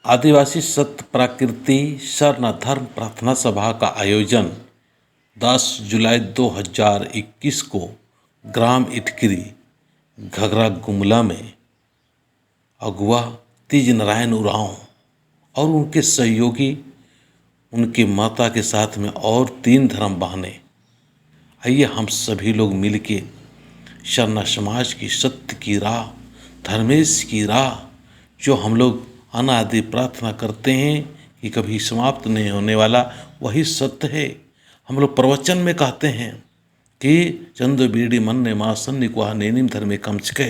आदिवासी सत्य प्राकृति शरण धर्म प्रार्थना सभा का आयोजन 10 जुलाई 2021 को ग्राम इटकिरी घघरा गुमला में अगुआ तीज नारायण उरांव और उनके सहयोगी, उनके माता के साथ में और 3 धर्म बहनें, आइए हम सभी लोग मिलके शरणा समाज की सत्य की राह, धर्मेश की राह, जो हम लोग अनादि प्रार्थना करते हैं कि कभी समाप्त नहीं होने वाला वही सत्य है। हम लोग प्रवचन में कहते हैं कि चंदो बीड़ी मन ने माँ सन्निकुआ नेनिम धर्मे कमचके,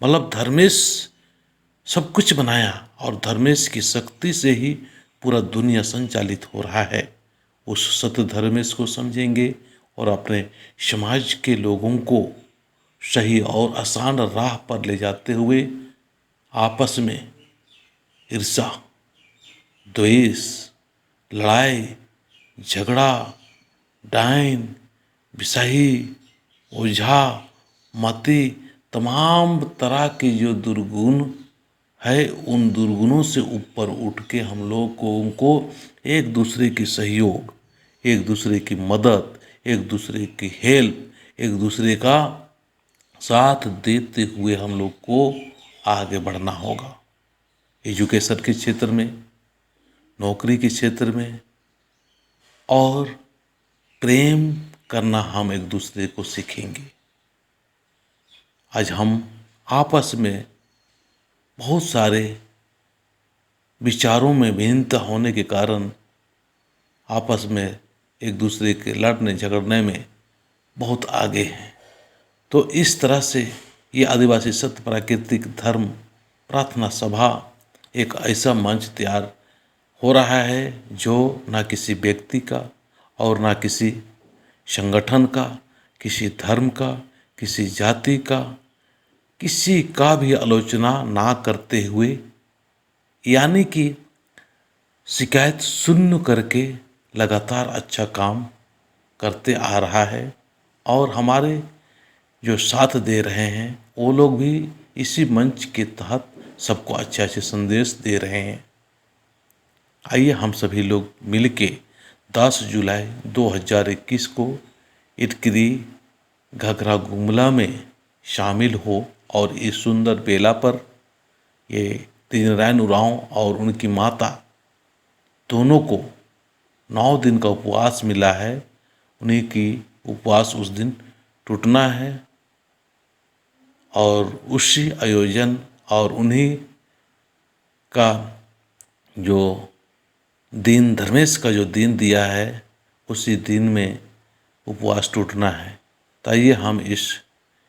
मतलब धर्मेश सब कुछ बनाया और धर्मेश की शक्ति से ही पूरा दुनिया संचालित हो रहा है। उस सत्य धर्मेश को समझेंगे और अपने समाज के लोगों को सही और आसान राह पर ले जाते हुए आपस में ईर्ष्या, द्वेष, लड़ाई झगड़ा, डायन, बिसाही, ओझा, मती, तमाम तरह के जो दुर्गुण है, उन दुर्गुणों से ऊपर उठ के हम लोगों को एक दूसरे की सहयोग, एक दूसरे की मदद, एक दूसरे की हेल्प, एक दूसरे का साथ देते हुए हम लोग को आगे बढ़ना होगा। एजुकेशन के क्षेत्र में, नौकरी के क्षेत्र में, और प्रेम करना हम एक दूसरे को सीखेंगे। आज हम आपस में बहुत सारे विचारों में भिन्नता होने के कारण आपस में एक दूसरे के लड़ने झगड़ने में बहुत आगे हैं। तो इस तरह से ये आदिवासी सत्य प्राकृतिक धर्म प्रार्थना सभा एक ऐसा मंच तैयार हो रहा है जो ना किसी व्यक्ति का और ना किसी संगठन का, किसी धर्म का, किसी जाति का, किसी का भी आलोचना ना करते हुए, यानी कि शिकायत शून्य करके लगातार अच्छा काम करते आ रहा है। और हमारे जो साथ दे रहे हैं वो लोग भी इसी मंच के तहत सबको अच्छे अच्छे संदेश दे रहे हैं। आइए हम सभी लोग मिलके 10 जुलाई 2021 को इटकिरी घघरा गुमला में शामिल हो और इस सुंदर बेला पर ये तीज नारायण उरांव और उनकी माता दोनों को 9 दिन का उपवास मिला है। उन्हीं की उपवास उस दिन टूटना है और उसी आयोजन और उन्हीं का जो दिन, धर्मेश का जो दिन दिया है, उसी दिन में उपवास टूटना है। तो आइए हम इस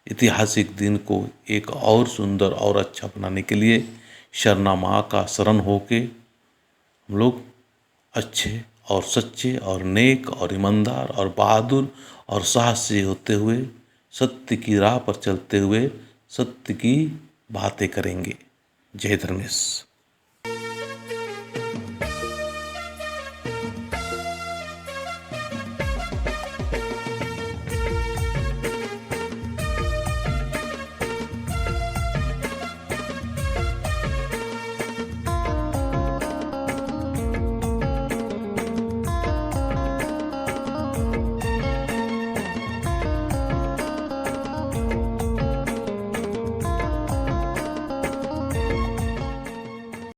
ऐतिहासिक दिन को एक और सुंदर और अच्छा बनाने के लिए शरणा माँ का शरण होके हम लोग अच्छे और सच्चे और नेक और ईमानदार और बहादुर और साहसी होते हुए सत्य की राह पर चलते हुए सत्य की बातें करेंगे। जय धर्मेश।